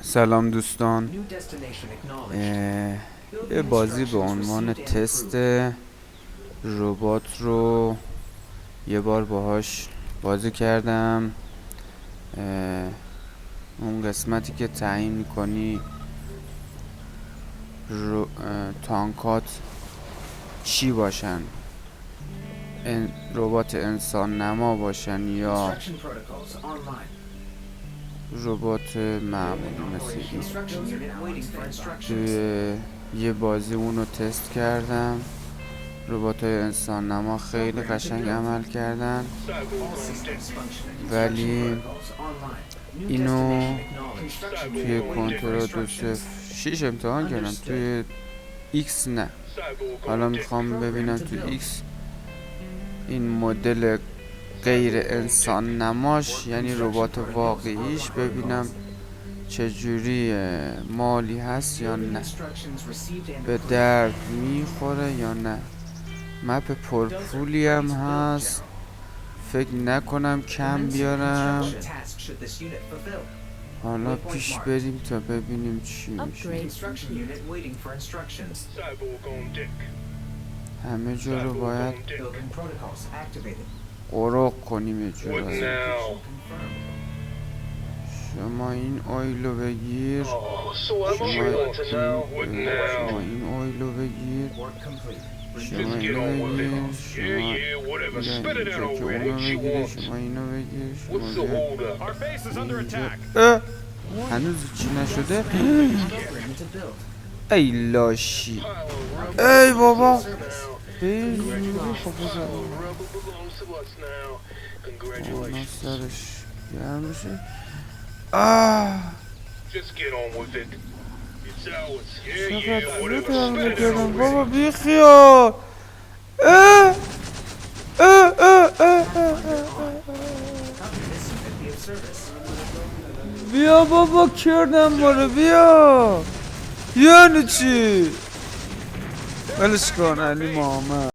سلام دوستان، یه بازی به عنوان تست ربات رو یه بار باهاش بازی کردم. اون قسمتی که تعیین میکنی تانکات چی باشن، ربات انسان نما باشن یا ربات معمولی مثل این. توی یه بازی اونو تست کردم. ربات های انسان نما خیلی قشنگ عمل کردن، ولی اینو توی کنترل 206 امتحان کردم، توی ایکس نه. حالا میخوام ببینم توی ایکس این مدل غیر انسان نماش، یعنی ربات واقعیش، ببینم چجوری مالی هست یا نه، به درد میخوره یا نه. مپ پرپولی هم هست، فکر نکنم کم بیارم. حالا پیش بریم تا ببینیم چی میشه. همه جا رو باید قرق کنیم یه جورایی. شما این آیلو بگیر، شما این آیلو بگیر، شما اینو بگیر، شما اینجا که اونو بگیر، شما اینو بگیر، شما هنوز چی نشده؟ ای لاشی، ای بابا اونا سرش گرم بشه. چقدر زود هم بگردم بابا، بی خیال. بیا بابا کردم مارو، بیا. یعنی چی؟ ولش کن علی محمد.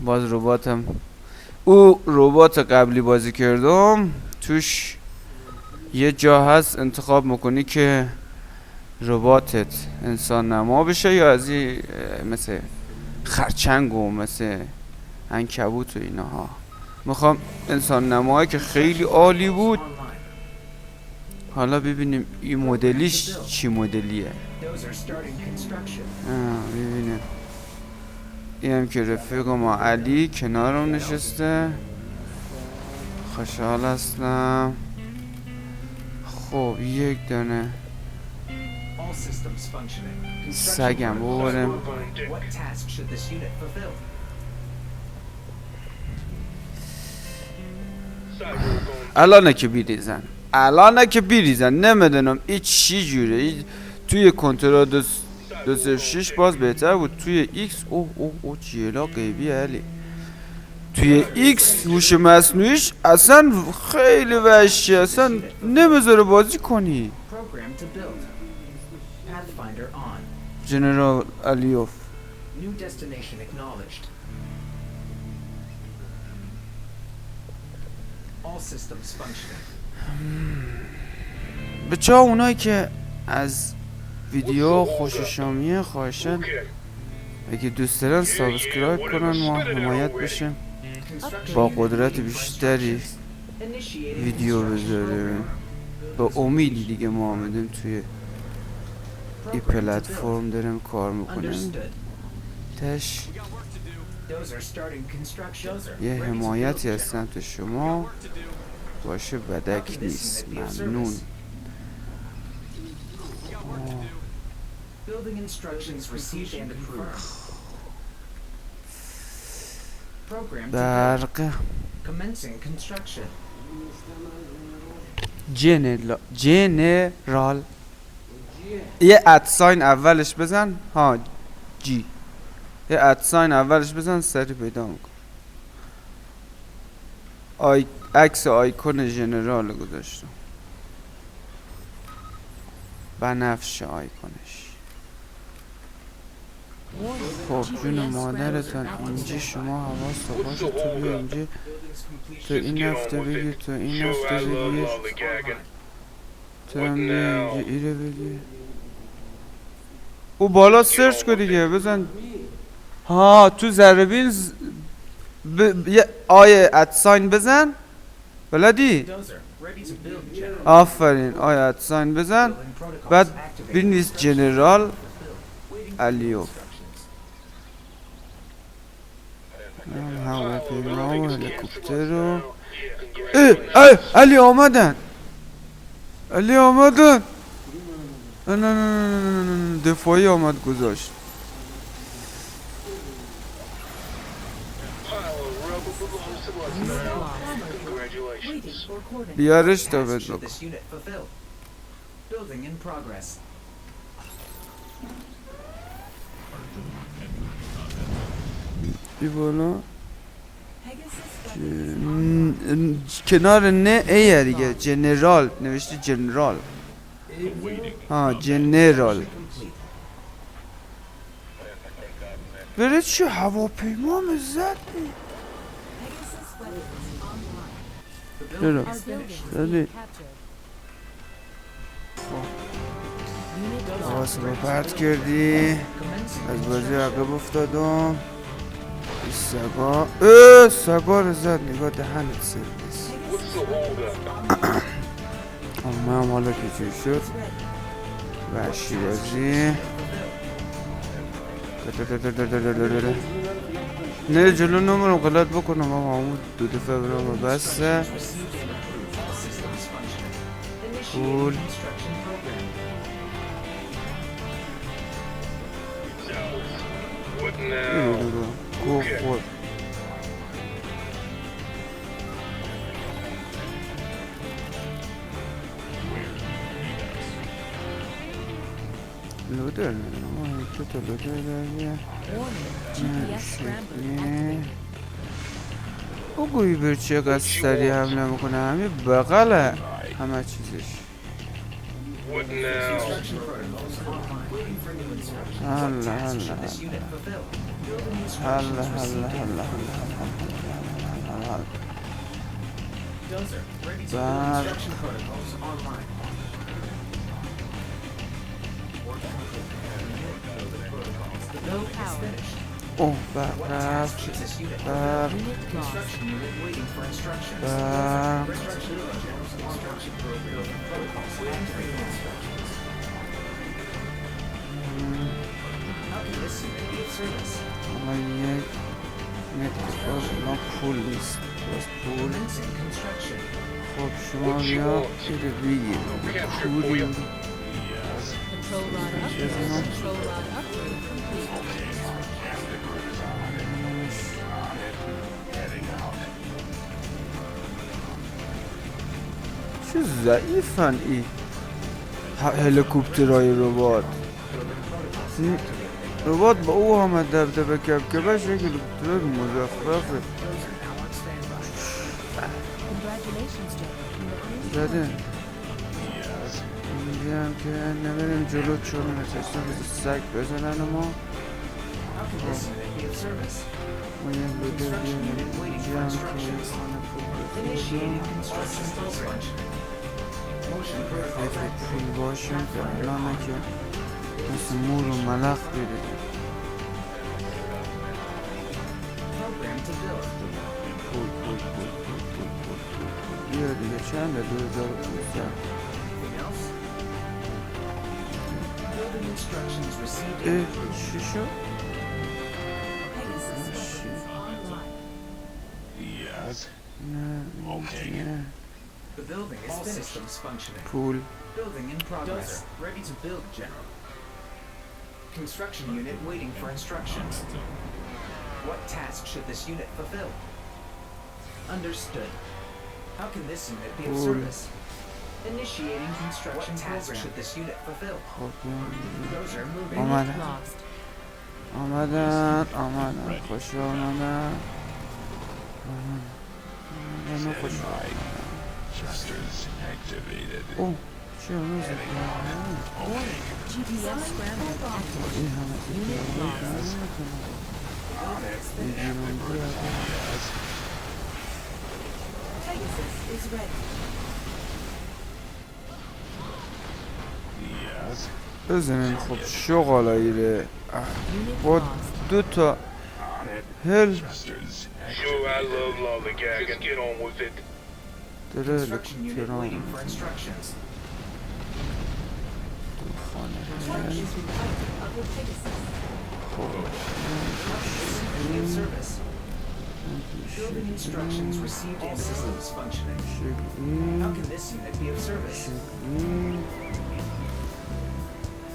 باز رباتم، او ربات قبلی بازی کردم، توش یه جا هست انتخاب میکنی که رباتت انسان نما بشه یا از این مثل خرچنگ و مثل عنکبوت و اینها. میخوام انسان نمایی که خیلی عالی بود. حالا ببینیم این مدلیش چی مدلیه. ببینیم این هم که رفیق ما علی کنارم نشسته، خوشحال هستم. خب یک دانه سگم ببرم. الانه که بیریزن نمیدونم این چی جوره. توی کنترل 206 باز بهتر بود. توی ایکس اوه جیلا قیبی علی. توی ایکس هوش مصنوعیش اصلا خیلی وحشی، اصلا نمیذاره بازی کنی. جنرال الیوف بچه ها، اونایی که از ویدیو خوششون میاد خواهشن اگه دوست دارن سابسکرایب کنن، ما حمایت بشیم، با قدرت بیشتری ویدیو بذاریم. با امیدی دیگه ما آمدیم توی این پلتفرم داریم کار میکنیم. تش یه حمایتی از سمت شما باشه بدک نیست. ممنون. برق جنرال یه ادساین اولش بزن. ها جی، یه ادساین اولش بزن، سری پیدا میکن. عکس آیکون جنرال گذاشتم، بنفش آیکونش. خب جون مادرتان اینجا شما حواست باشه تو بیا اینجا تو این هفته بگیر تو این هفته بگیر تو هم بیا اینجا ایره بگیر او بالا سرچ کن دیگه بزن ها تو ذره یه آیه ادساین بزن بلدی آفرین آیه ادساین بزن بعد بنویس جنرال الیوف هواپیما و هلیکوپتر و علی آمدن علی آمدن نه نه نه نه دفاعی آمد گذاشت بیارش تا بد بکن بی بالا کنار نه ایه دیگه جنرال نوشته جنرال ها جنرال بره چه هواپیما مزد برو دادی حواس رو پرت کردی از بازی عقب افتادم سگا سگا رو زد نگاه دهنت سرویس اما هم حالا که چی شد وحشی بازی نه جلو نمارم غلط بکنم اما همون دو دفعه برام بسته پول گو خود لودر تو تا لودر داریم او گویی بر چقدر سریع حمله میکنه همین بغله همه چیزش هلا هلا هلا هلا هلا هلا اوه برق رفت برق اما یک باز ما پول نیست باز پول خب شما بیا چیده بگیر پولی چه ضعیفن ای هلیکوپترهای ربات ربات با او همه دبدبه کبکبش یک هلیکوپترهای مزخرفه زده اینجا هم که نمیریم جلو چون نشسته بزر سگ بزنن ما ما یک بده بیم اینجا هم که پول باشه که الانه که مثل مور و ملخ بیدیم پول بیا دیگه چنده 2500 چی شد؟ نه The building is finished. Systems functioning. Pool. Building in progress. Ready to build, General. Construction unit waiting for instructions. What task should this unit fulfill? Understood. How can this unit be of service? Initiating construction program. What task should this unit fulfill? Those are moving. آمدن خوش آمدن خوش آمدن Shutters activated. اوه چه اون Warning. GPS scramble active. Unit lost. Pegasus is ready. بزنین خب شغالایی ره Unit با lost. 2 تا هل Sure, I love lollygag. Just get on with it. داره Construction unit هلیکوپتران waiting for instructions. One is requested of the Pegasus. In service. Building instructions received and systems functioning. How can this unit be of service?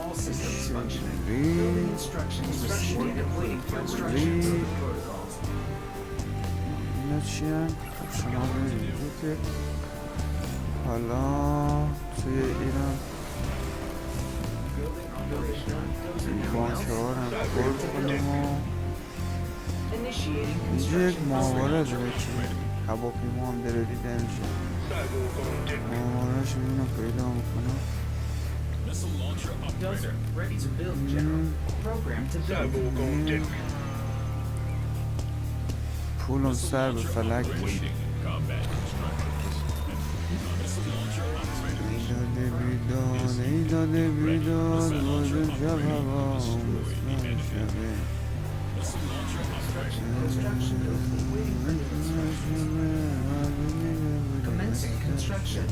All systems functioning. Building instructions received and waiting for instructions. Protocols. اینا چی هم؟ خب شما ببینید که حالا توی ایران Building operational. بانک ها رو هم پر کنیم و Initiating اینجا یک construction. ماهواره داره که هواپیما هم داره دیده میشه ماهوارهش اینو پیدا میکنم Dozer, ready to build, General. Program to build. پولم سر به فلک کشید ایداده بیداد ایداده بیداد بازم شب هوا شبه Commencing construction.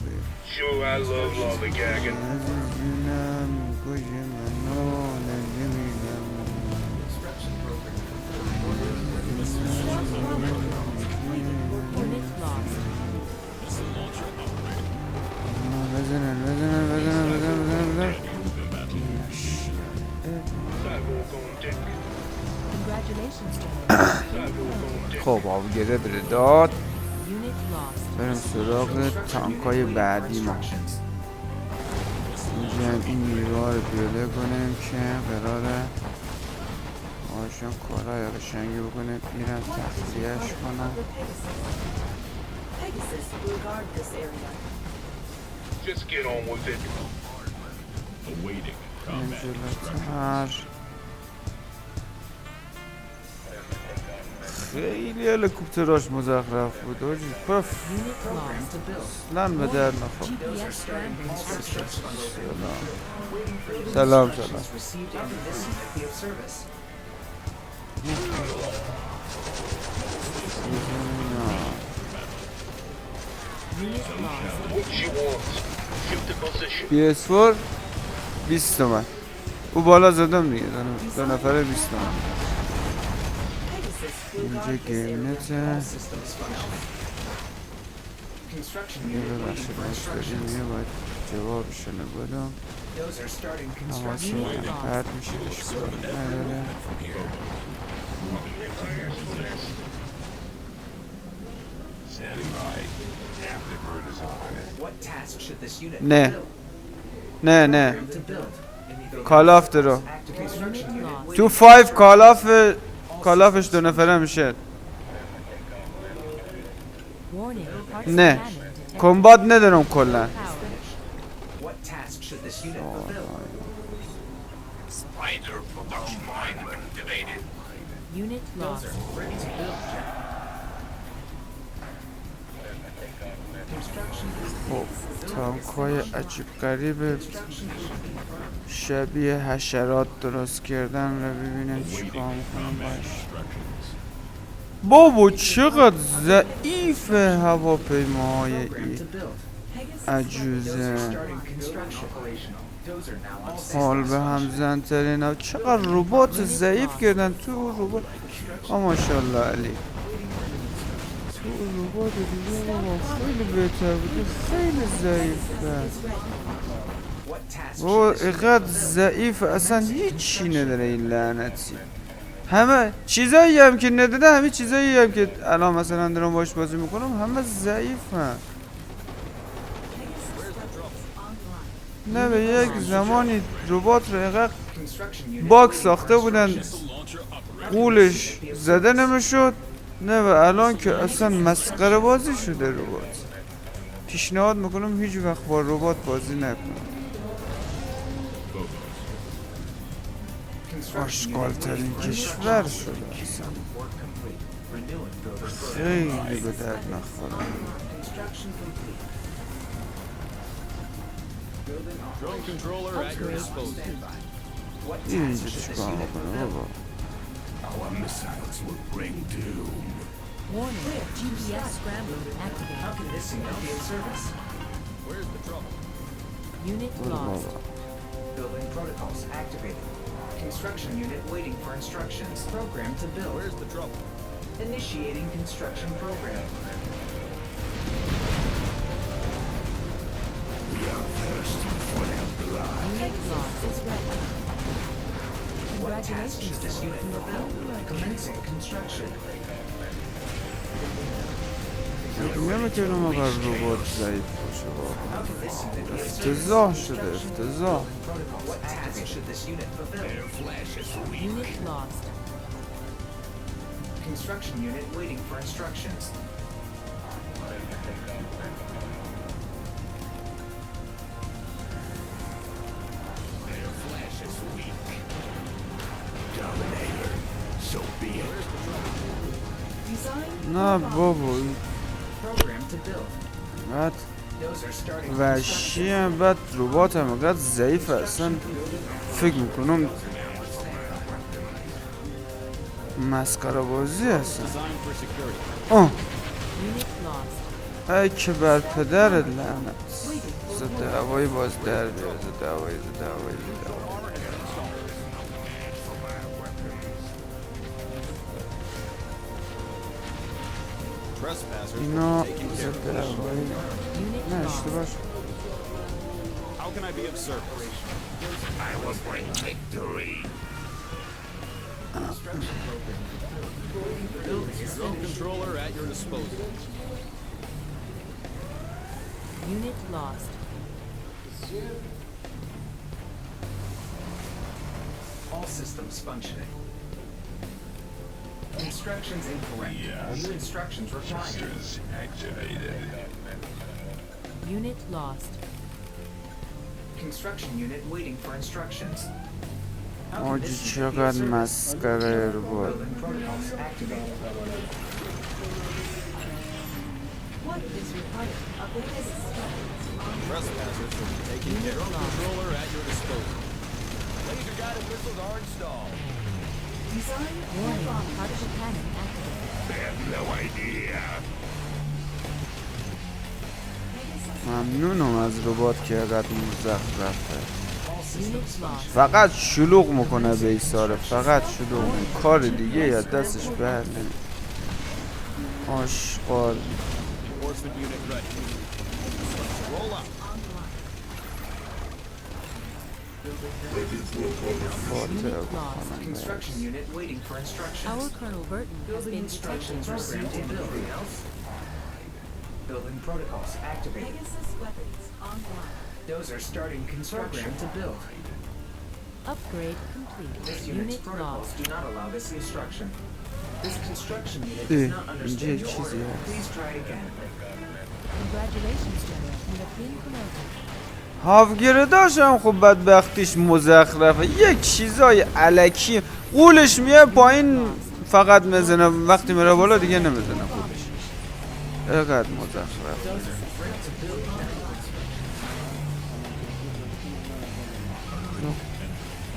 Sure, I love lollygagging. عزیزم کش منو نمیدم Construction program. Unit lost. بزنن Sidewalk on deck. Congratulations, General. خب آبگره بره داد Unit lost. بریم سراغ تانکای بعدی ما Instructions. اینجا هم این نیروها رو پیاده کنیم که قراره باشون کارهای قشنگی بکنیم میرم تخلیهش کنم The Pegasus. Pegasus will guard this area. Just get on with it. Awaiting این combat. جلوتر خیلی هلیکوپتراش مزخرف بود آجی پف Unit Program lost. to build. لن به در نخور GPS scramble active. Waiting for building سلام instructions سلام received. How can this unit be of service? Unit lost. What she wants. Shoot the position. PS4 20 تومن او بالا زدم دیگه دو نفره 20 تومن Pegasus will اینجا guard this area. گیمنته All systems functioning. Construction یه unit waiting ببخشید for مشتری instructions. میه باید جوابشو بدم Dozer starting حواسی construction. پرد میشه اشکالی نداره Standing by. The bird is on. What task should this unit نه. fulfill? نه نه Program to build. کالاف درو Active construction unit waiting تو for 5 کالافش دو نفره میشه Warning. Parts نه cannon detected. کمبات ندارم کلا Power. What task should this unit fulfill? Spider production line activated. Unit lost. Dozer, ready to build, General. Construction خب تانکای عجیب غریب شبیه حشرات درست کردن رو ببینیم چیکار میکنم باش بابا چقدر ضعیف هواپیماهای program ای to build. Pegasus عجوزه Starting construction. Dozer now on حال به هم زنترین چقدر ربات ضعیف کردن تو ربات ماشاءالله علی تو ربات دیگه بابا خیلی بهتر بود خیلی ضعیف کرد What task بابا should this اینقدر ضعیف اصلا هیچی نداره این لعنتی همه چیزایی هم که نداره همه چیزایی هم که الان مثلا دارم باش بازی میکنم همه ضعیف هم نه به یک زمانی ربات رو اینقدر construction unit باگ waiting for ساخته بودن instructions. قولش زده نمیشد نه و الان که اصلا مسخره بازی شده ربات پیشنهاد میکنم هیچ وقت با ربات بازی نکن. آشغال ترین کشور شده اصلا. خیلی به درد نخوره. Drone controller at your disposal. این اینجا چیکار میکنه بابا؟ Our missiles will bring doom. Warning, GPS scrambler How activated. can this unit be in service? Where's the trouble? Unit برو lost. بابا. Building protocols activated. Construction unit waiting for instructions. Program to build. Where's the trouble? Initiating construction program. We are thirsty for their blood. Unit lost is ready. What task Congratulations, should this unit fulfill? Commencing construction. نمیتونم اگر ربات ضعیف باشه واقعا. How can this unit be in service? افتضاح شده افتضاح. Protocol. What task should this unit fulfill? Their flesh is weak. Unit lost. Construction unit waiting for instructions. Their flesh is weak. Dominator, so be it. Design نه بابا این Program to build. بعد Those are starting وحشی هم بعد ربات هم اینقدر ضعیفه اصلا فکر میکنم مسخره بازی هستن. Designed for security. آه Unit lost. ای که بر پدرت لعنت. ز دعوایی باز در بیار ز دعوایی ز دعوایی ز دعوایی. Trespassers اینا will be taken ز care of. دعوایی Unit نه lost. اشتباه شد. How can I be of service? I will bring victory. Drone controller at your disposal. Unit lost. All systems functioning. Instructions incorrect. New instructions required. Activated. Unit lost. Construction unit waiting for instructions. How can آجی this unit be of چقدر service? مسخره ربات. Building protocols activated. what is required of the Trespassers will be taken care of. Drone controller at your disposal. Laser guided missiles are installed. design Warning, particle cannon activated. They have no idea. ممنونم از ربات که اینقدر مزخرفه. All systems Unit lost. فقط شلوغ میکنه به ایساره فقط شلوغ میکنه. کار دیگه یا دستش بر نمی آشغال Enforcement unit ready. Roll out. فاتحه Unit بخونم. lost. Construction unit waiting for Our instructions. Colonel Burton has Building been instructions detected. program to build. Building protocols activated. Pegasus weapons online. Those are starting construction to build. Upgrade complete. This unit's Unit protocols lost. do not allow this instruction. This construction unit Eh, does not اینجا understand یه your چیزی order. هست. Please try again. Congratulations, General. You have been promoted. هافگیره داشتم خب بدبختیش مزخرفه یک چیزای علکی قولش میه پایین فقط میزنه وقتی میره بالا دیگه نمیزنه قولش اینقدر مزخرف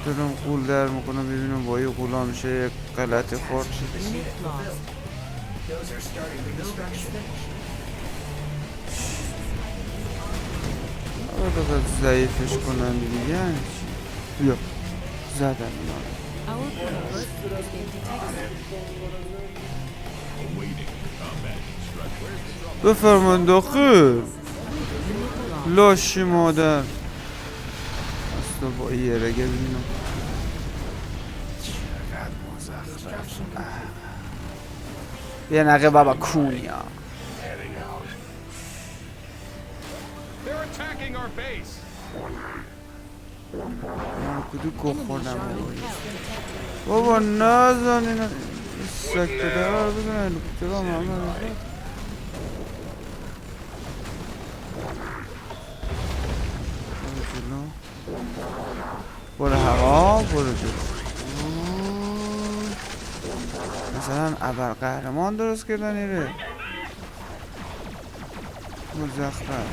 دارم قول در میکنم ببینم با یه قولا میشه یک غلطی خورد Unit lost. Those are starting construction. باید ضعیفش کنن دیگه یعنی چی؟ بیا زدن اینا Our Colonel Burton has been detected. Awaiting combat instructions. بفرمان داخل Unit lost. لاشی مادر اصلا با یه رگه ببینم چقدر مزخرف بیا نقه بابا کونیا They're attacking our base. من کدو گوه Enemy خوردم Charlie Health detected. بابا نزن اینا سکت داره رو بزن هلیکوپترها محمد برو هوا برو جلو. مثلا ابرقهرمان درست کردن ایره مزخرف.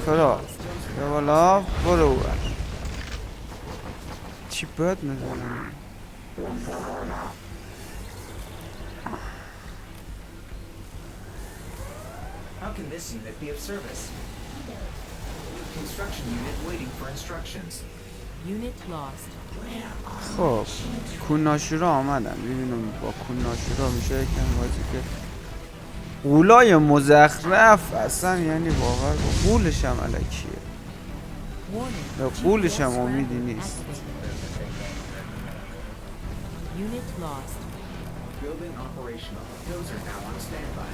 فرا یا بالا برو بر چی بد میزنن. How can this unit be of service? Construction unit waiting for instructions. Unit lost. خب کوناشورا آمدن ببینم با کوناشورا میشه یکم بازی که غولای مزخرف اصلا یعنی واقعا غولش هم علکیه Warning. یا غولش هم GPS امیدی scramble نیست. activated. Unit lost. Building operational. Dozer now on standby.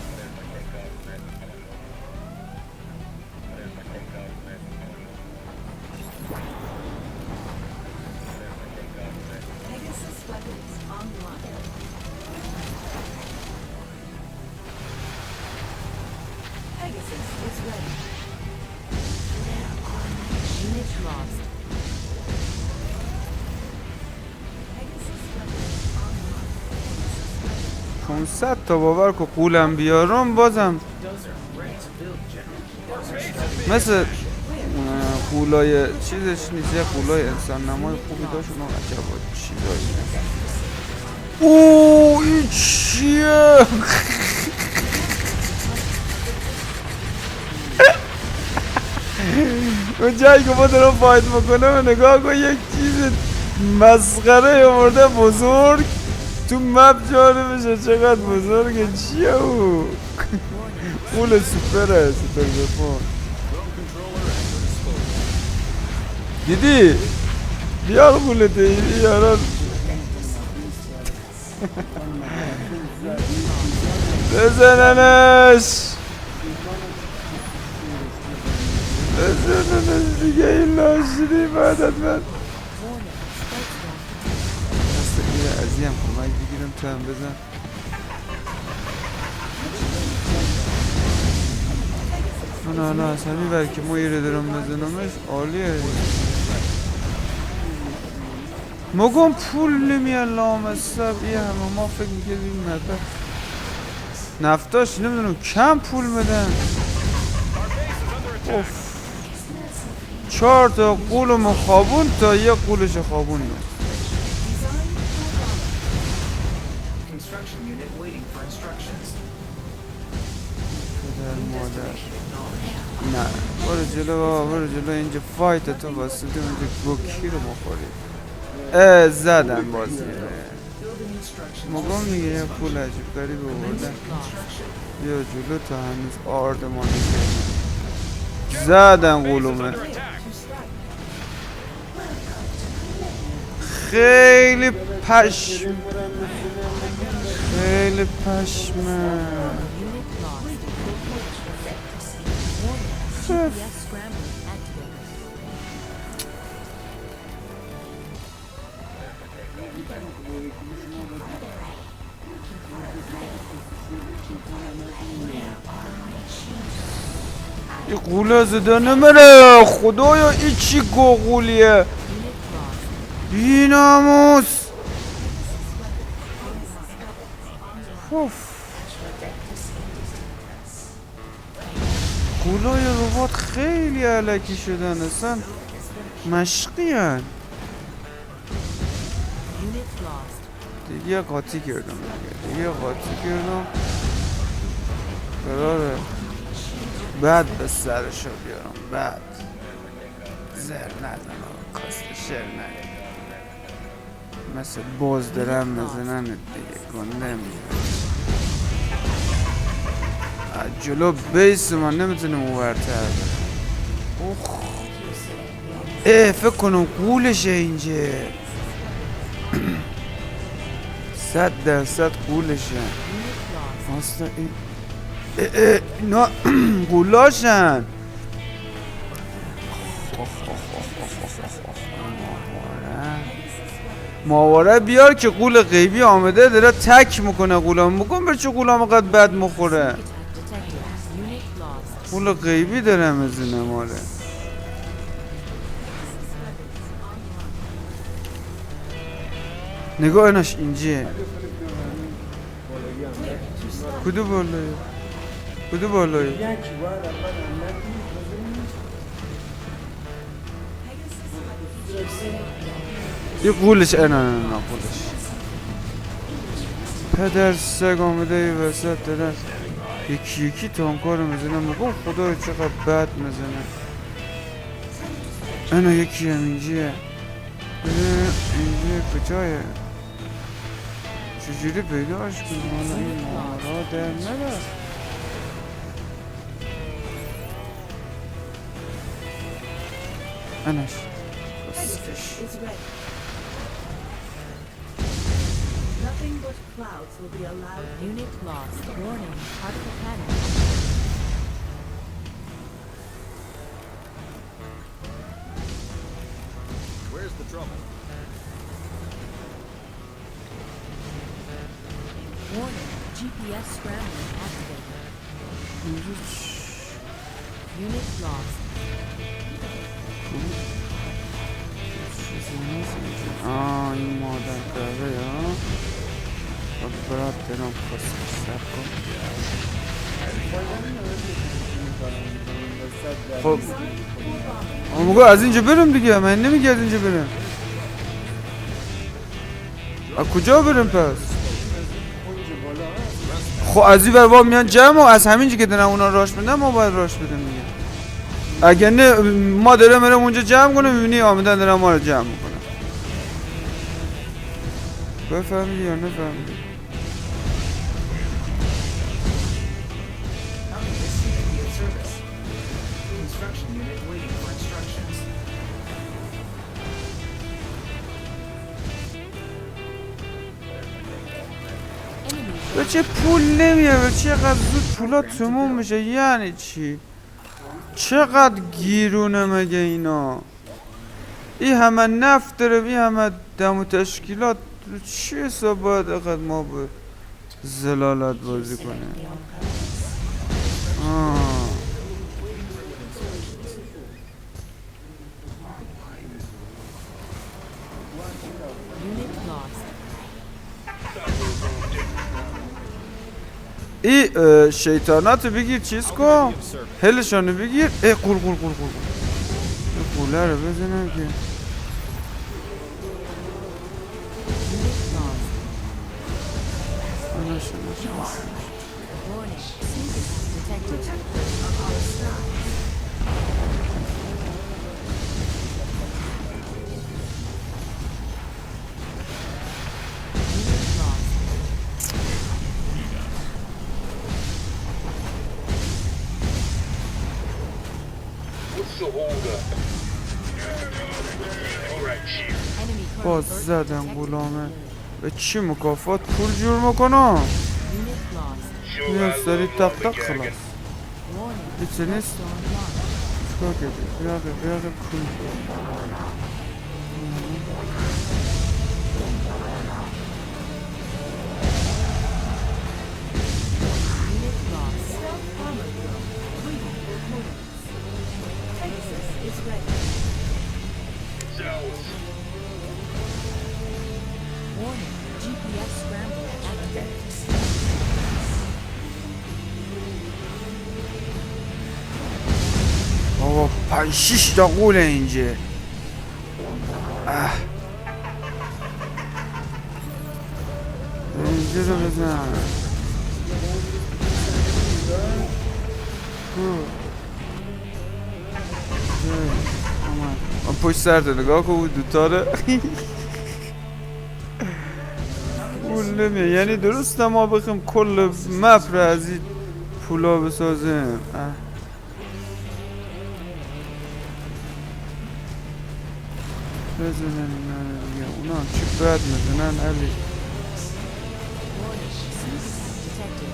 Pegasus weapons online. Pegasus is ready. Unit lost. Pegasus weapons online. 500 تا باور که قولم بیارم بازم Dozer ready to build, General. Dozer مثل قولای چیزش نیست. یه قولای انسان نمای خوبی داشت اونو عجب چیزایی. اوه این چیه؟ اون جایی که ما دارم فایت میکنم نگاه کن یک چیز مسخره آورده بزرگ تو مپ جاره بشه. چقدر بزرگه چیه او؟ قول سوپره سوپر بفون دیدی؟ بیار قولته این یاران بزننش بزننش دیگه این لاشری بعد من دست این عزیم کمک بگیرم تو هم بزن. نه اصلا این بر که ما ایره دارم بزنمش عالیه. مگم پول نمیاد لامصب یه همه ما فکر میکردیم نفتاش نمیدونم کم پول بدن. اوف 4 تا قولم خوابون تا یه قولش خوابون نه. construction unit waiting for instructions. پدر مادر نه برو جلو بابا برو جلو. اینجا فایت تو واسه اونجا گوکی رو مخوری. زدن بازی Building instructions. مگم میگه یه پول عجیب غریب آوردن. بیا جلو تا هنوز آردمانی کردن زدن قولومه. خیلی پشم خیلی پشمه. Unit lost. Warning. GPS scramble activated. این قوله زده نمیره خدایا این چی گوغولیه بی ناموس. قولای ربات خیلی علکی شدن اصلا مشقی هن. Unit lost. دیگه قاطی کردم دیگه قاطی کردم قراره بعد به سرشو بیارم بعد زر نزنم کاست شر نگه مثل باز دارم مزنن دیگه گنده میگه جلو بیس من نمیتونم اوورتر. فکر کنم قولشه اینجا 100% قولشه اصلا این اینا قولاشن. ماوره بیار که قول غیبی آمده داره تک میکنه قولام بکن بر چه قولام قد بد مخوره. قول غیبی داره مزنه ماره. نگاه اینش اینجیه کدو بالایی کدو بالایی یه قولش نه قولش پدر سگ آمده ای وسط دارن یکی یکی تانکار میزنه میگم خدای چقدر بد میزنه انا یکی هم اینجیه اینجیه کجایه چجوری پیداش کنم حالا این مارا در نبر انش Pegasus is ready. Nothing but clouds will be allowed. Unit lost. Warning. Particle cannon. Where's the trouble? Warning. GPS scrambling activated. Unit lost. این مادر کرده یا برات درم خواست سر کن خب اما بگو از اینجا برم دیگه من نمیگه از اینجا برم از کجا برم پس خب از این بروا میان جمع و از همینجا که دارم اونا راش بدم ما باید راش بدم دیگه اگه نه ما دارم برم اونجا جمع کنم میبینی آمدن دارم ما رو جمع میکنم بفهمیدی یا نفهمیدی This unit be in service. Construction unit waiting for instructions. Enemy به چه پول نمیاره چقدر زود پولا تموم میشه یعنی چی چقدر گیرونه مگه اینا این همه نفت داره این همه دم و تشکیلات چی حساب باید اقدر ما به زلالت بازی کنیم unit lost. این شیطاناتو بگیر چیز کن هلشانو بگیر ای قول قول قول قول این قوله رو بزنم که Warning. Secret detected. Unit lost. What's the holdup? Alright, Chief. Enemy current باز bird زدم detected. غلامه به چی مکافات پول جور میکنم Unit lost. Sure, I نیاز داری love تق تق lollygagging. خلاص Warning. هیچی نیست Storm launched. چکار کردی بیاقه پول Unit lost. Armor drone waiting for coordinates. Pegasus is ready. It's ours. Warning. GPS scramble activated. بابا 5-6 تا قوله اینجا اینجا رو بزن من پشت سرت نگاه کن دوتا رو پول نمیه یعنی درست ما بخیم کل مپ رو از این پولا بسازیم بزنن اینا رو دیگه اونا هم چی بد میزنن علی Warning. Detected.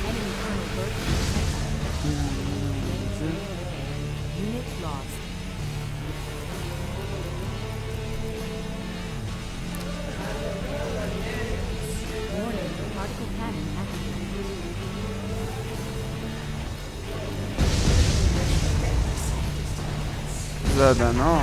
Enemy kernel bird detected. Unit lost. Warning. Particle cannon activated. زدن ها.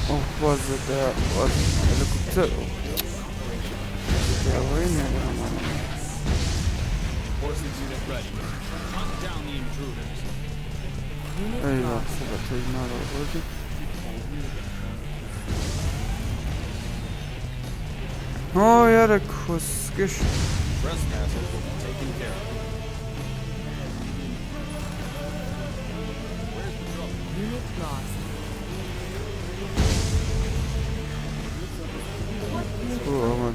اوه باز زده. باز هلیکوپتر. هوایی ندارم الان. Forces unit ready. Hunt down the intruders. Unit ای lost. وقت سبت اینا رو بردیم. آه یاره کسکش. Trespassers will be taken care of. Unit lost. اوه آمد.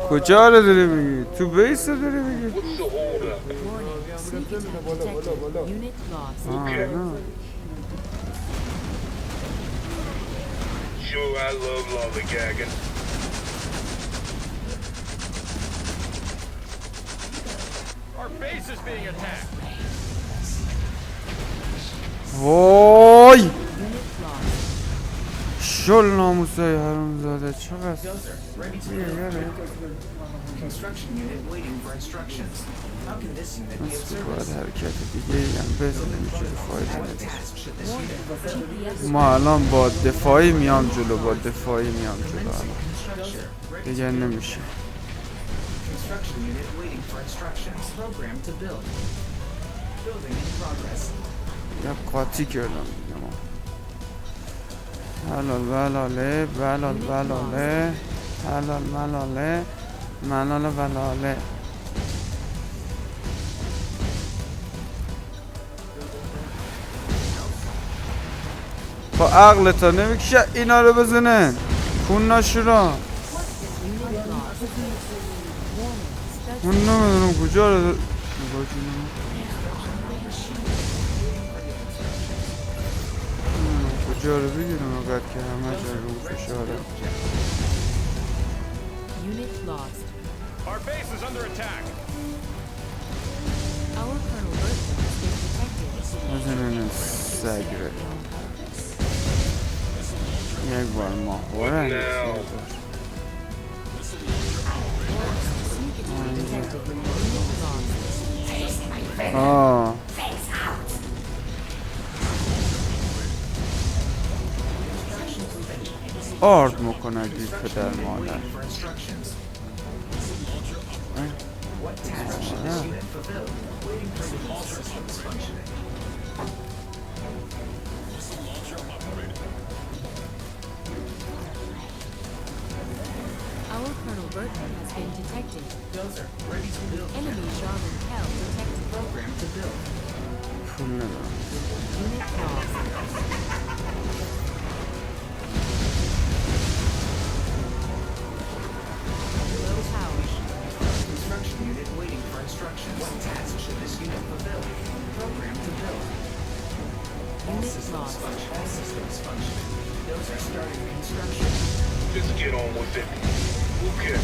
کجا رو داری میگی؟ تو بیس رو داری میگی؟ What's the holdup? Warning. Sneak attack detected. Unit lost. آه نه. Sure, I love lollygagging. Our base is being attacked. وای Unit lost. شل ناموسای حروم زاده چقدر Dozer, ready to build. Construction unit waiting for instructions. How can this unit be of باید service? حرکت دیگه ای هم بزنیم که فایده What نداره. task should this unit fulfill? GPS ما الان با دفاعی میام جلو با دفاعی میام جلو الان Construction ready to دیگه نمیشه. construction unit waiting for instructions. Program to build. Building in progress. یا قاطی کردم دیگه ما حلال بلاله بلال بلاله حلال ملاله ملال بلاله با عقل تا نمیکشه اینا رو بزنن کون ناشورا unit lost. Warning. من نمیدونم کجا رو نمیدونم کجا رو بگیرم اگر که همه جا رو فشاره Unit lost. Our base is under attack. Our Colonel Burton has been detected. بزنن سگ رو یک بار ماهواره Now. Sneak attack detected. Unit lost. آه آرد میکنه دید پدر مادر For instructions. What task should this unit fulfill? Waiting for all systems functioning. Our Colonel Burton has been detected. Dozer, ready to build. Enemy Jarvan Kell detected. Program to build. پول ندارم Unit lost. Low power. Construction unit waiting for instructions. What task should this unit fulfill? Program to build. All Unit systems lost. function. All systems functioning. Dozer starting construction. Just get on with it. Okay.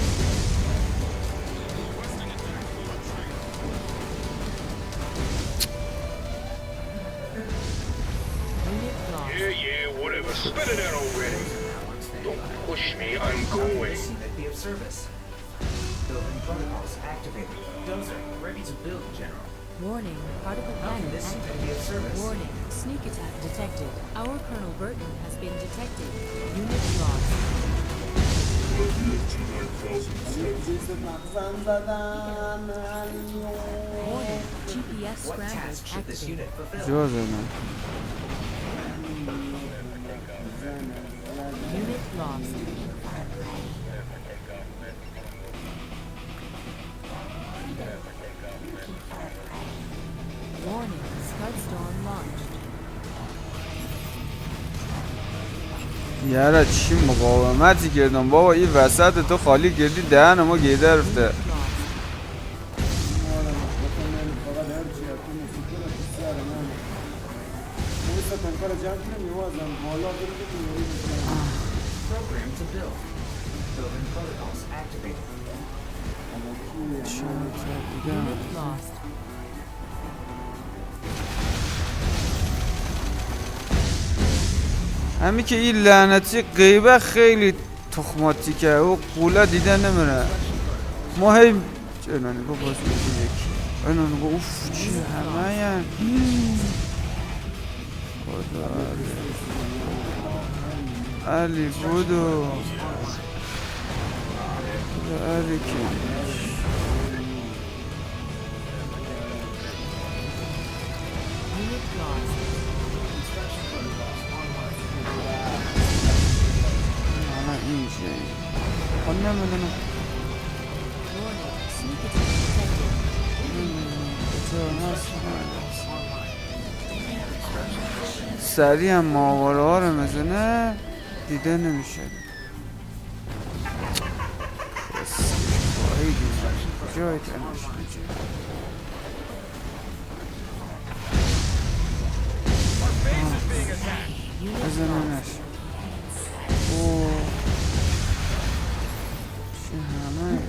Unit lost. Yeah, whatever. Spit it out already. Don't push me, I'm How can going. this unit be of service? Building protocols activated. Dozer, ready to build, General. Warning. Particle How can cannon this unit activated. be of service? Warning. Sneak attack detected. Our Colonel Burton has been detected. Unit lost. Warning. GPS What scramble task should this activated. unit fulfill? جا زنم Unit lost. Warning. Scud storm launched. یاره چی مقاومتی کردم بابا این وسط تو خالی کردی دهن ما گیده رفته Lost. Program to build. Building protocols activated. Unit lost. همین که این لعنتی غیبه خیلی تخماتی که او قوله دیده نمیره ما هی اینو نگاه باز میگه یکی اینو نگاه اوف چی همه ین خدا علی بودو خدا علی که Unit lost. همه اینجا خود نمیدونم Warning. Sneak attack detected. سریع هم ماوره ها رو میزنه دیده نمیشه جای تنش بزننش اوه چه همه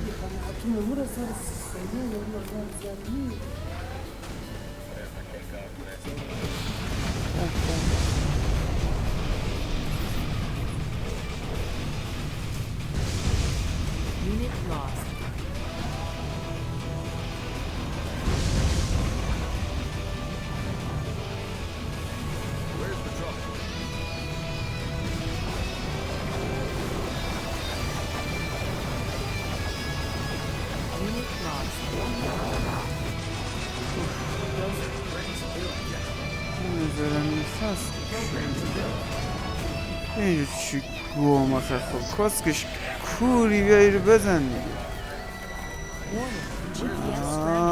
Unit lost. Where's the trouble? Unit lost. نمیذارم نفس اینجا چی گوه خب کاسکش کوری بیایی رو بزن دیگه Warning. GPS scrambled.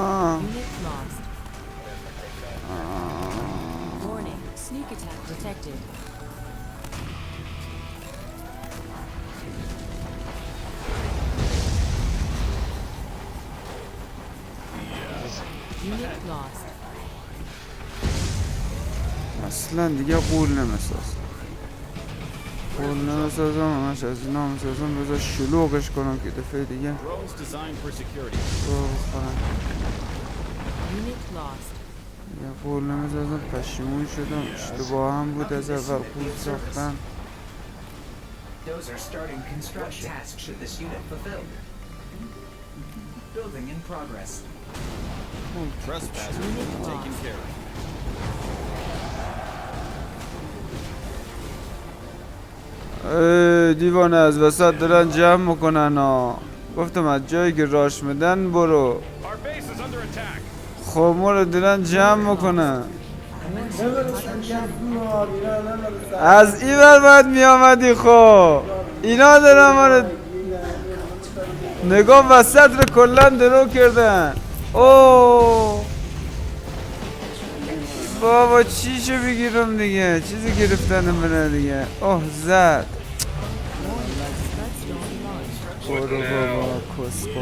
آه. Unit lost. Warning. Sneak attack detected. Unit lost. اصلا دیگه قول نمیساز قول نمیسازم همش از اینا میسازم بذار شلوغش کنم که دفعه دیگه Drones designed for security. رو بخورم Unit lost. دیگه قول نمیسازم پشیمون شدم اشتباه هم بود از اول قول ساختم Those are starting construction. What task should this unit fulfill? Building in progress. Trespassers will be taken care of. دیوانه از وسط دارن جمع میکنن ها گفتم از جایی که راش میدن برو Our base is under attack. خب ما رو دارن جمع میکنن از این ور باید میامدی خب اینا دارن ما رو نگاه وسط رو کلن درو کردن اوه بابا چیشو بگیرم دیگه چیزی گرفتن منه دیگه اوه زد برو بابا کسکو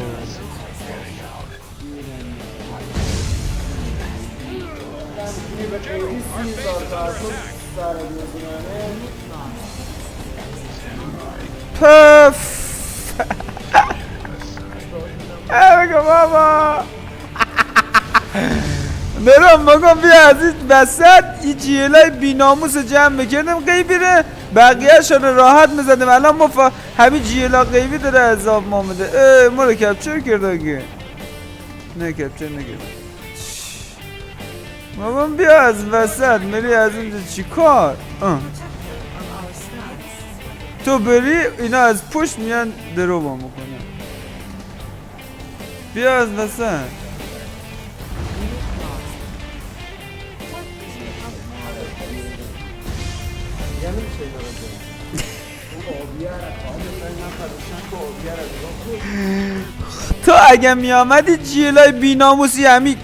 پف بگو بابا برم بگم بیا از این وسط این جیلای بی ناموس جمع بکردم قیبیره بقیه شون راحت میزدم الان ما همین جیلا قیبی داره عذاب ما میده ما رو کپچر کرده که نه کپچر نگرد بابا بیا از وسط میری از اینجا چی کار تو بری اینا از پشت میان درو با میکنن بیا از وسط تو اگه میامدی جیلای بی ناموسی همین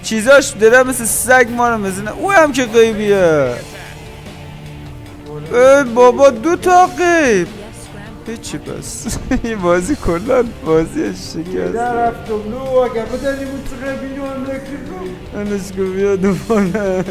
چیزاش داره مثل سگ ما رو میزنه او هم که غیبیه ای بابا دو تا غیب هیچی پس این بازی کلان بازی شکست رفتم نو اگه بدنی بود تو قبیلو هم نکردم انشکو بیا دوباره